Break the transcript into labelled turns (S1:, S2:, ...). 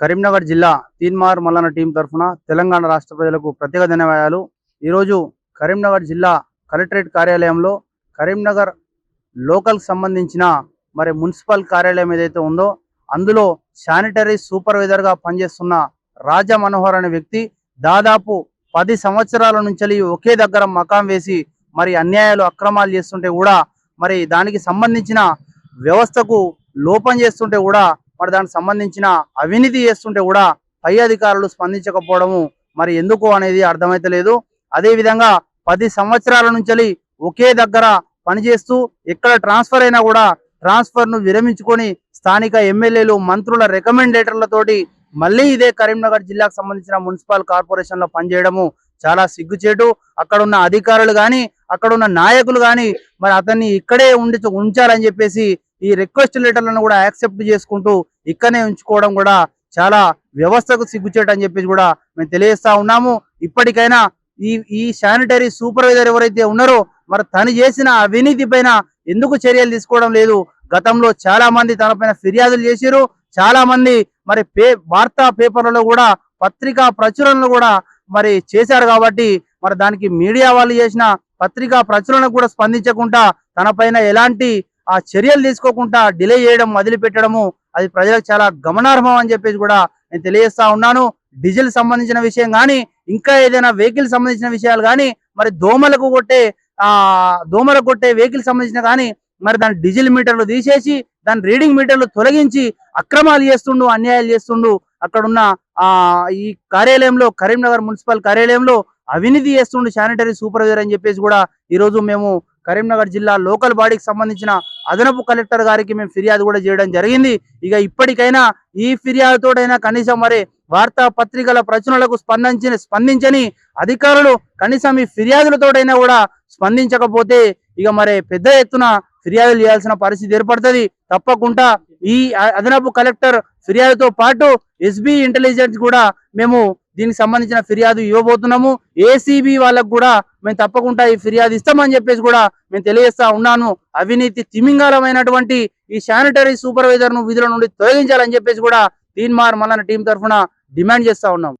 S1: కరీంనగర్ జిల్లా తీన్మార్ మల్లన్న టీం తరఫున తెలంగాణ రాష్ట్ర ప్రజలకు ప్రత్యేక ధన్యవాదాలు। ఈరోజు కరీంనగర్ జిల్లా కలెక్టరేట్ కార్యాలయంలో కరీంనగర్ లోకల్ సంబంధించిన మున్సిపల్ కార్యాలయం ఏదైతే ఉందో అందులో శానిటరీ సూపర్వైజర్ గా పనిచేస్తున్న రాజా మనోహర్ అనే వ్యక్తి దాదాపు 10 సంవత్సరాల నుంచి ఒకే దగ్గర మకాం వేసి అన్యాయాలు అక్రమాలు చేస్తుంటే కూడా దానికి సంబంధించిన వ్యవస్థకు లోపం చేస్తుంటే కూడా దానికి సంబంధించిన అవినీతి చేస్తుంటే కూడా పై అధికారులు స్పందించకపోవడము ఎందుకు అనేది అర్థమైతలేదు। అదే విధంగా 10 సంవత్సరాల నుంచి ఒకే దగ్గర పనిచేస్తూ ఎక్కడ ట్రాన్స్ఫర్ అయినా కూడా ట్రాన్స్ఫర్ ను విరమించుకొని స్థానిక ఎమ్మెల్యేలు మంత్రుల రికమెండ్ లెటర్లతోటి మళ్ళీ ఇదే కరీంనగర్ జిల్లాకు సంబంధించిన మున్సిపల్ కార్పొరేషన్ లో పనిచేయడము చాలా సిగ్గుచేటు। అక్కడ ఉన్న అధికారులు గాని అక్కడ ఉన్న నాయకులు గాని అతన్ని ఇక్కడే ఉంచాలని చెప్పేసి ఈ రిక్వెస్ట్ లెటర్లను కూడా యాక్సెప్ట్ చేసుకుంటూ ఇక్కడనే ఉంచుకోవడం కూడా చాలా వ్యవస్థకు సిగ్గుచేటు అని చెప్పేసి కూడా మేము తెలియజేస్తా ఉన్నాము। ఇప్పటికైనా ఈ శానిటరీ సూపర్వైజర్ ఎవరైతే ఉన్నారో తను చేసిన అవినీతి పైన ఎందుకు చర్యలు తీసుకోవడం లేదు? గతంలో చాలా మంది తనపైన ఫిర్యాదులు చేశారు, చాలా మంది వార్తా పేపర్లలో కూడా పత్రికా ప్రచురణలు కూడా చేశారు కాబట్టి దానికి మీడియా వాళ్ళు చేసిన పత్రికా ప్రచురణ కూడా స్పందించకుండా తనపైన ఎలాంటి చర్యలు తీసుకోకుండా డిలే చేయడం మొదలుపెట్టడము అది ప్రజలకు చాలా గమనార్హం అని చెప్పేసి కూడా నేను తెలియజేస్తా ఉన్నాను। డీజిల్ సంబంధించిన విషయం కానీ ఇంకా ఏదైనా వెహికల్ సంబంధించిన విషయాలు కానీ దోమలకు కొట్టే వెహికల్ సంబంధించిన కానీ దాని డీజిల్ మీటర్లు తీసేసి దాని రీడింగ్ మీటర్లు తొలగించి అక్రమాలు చేస్తుండు, అన్యాయాలు చేస్తుండు। అక్కడున్న ఈ కార్యాలయంలో కరీంనగర్ మున్సిపల్ కార్యాలయంలో అవినీతి చేస్తుండు శానిటరీ సూపర్వైజర్ అని చెప్పేసి కూడా ఈరోజు మేము కరీంనగర్ జిల్లా లోకల్ బాడీకి సంబంధించిన అదనపు కలెక్టర్ గారికి మేము ఫిర్యాదు కూడా చేయడం జరిగింది। ఇక ఇప్పటికైనా ఈ ఫిర్యాదుతోడైనా కనీసం వార్తా పత్రికల ప్రచురణలకు స్పందించని అధికారులు కనీసం ఈ ఫిర్యాదులతోడైనా కూడా స్పందించకపోతే ఇక పెద్ద ఎత్తున ఫిర్యాదులు చేయాల్సిన పరిస్థితి ఏర్పడుతుంది। తప్పకుండా ఈ అదనపు కలెక్టర్ ఫిర్యాదుతో పాటు ఎస్బీ ఇంటెలిజెన్స్ కూడా మేము దీనికి సంబంధించిన ఫిర్యాదు ఇవ్వబోతున్నాము। ఏసీబీ వాళ్ళకు కూడా మేము తప్పకుండా ఈ ఫిర్యాదు ఇస్తామని చెప్పేసి కూడా మేము తెలియజేస్తా ఉన్నాను। అవినీతి తిమింగలమైనటువంటి ఈ శానిటరీ సూపర్వైజర్ ను విధుల నుండి తొలగించాలని చెప్పేసి కూడా తీన్మార్ మల్లన్న టీం తరఫున డిమాండ్ చేస్తా ఉన్నాం।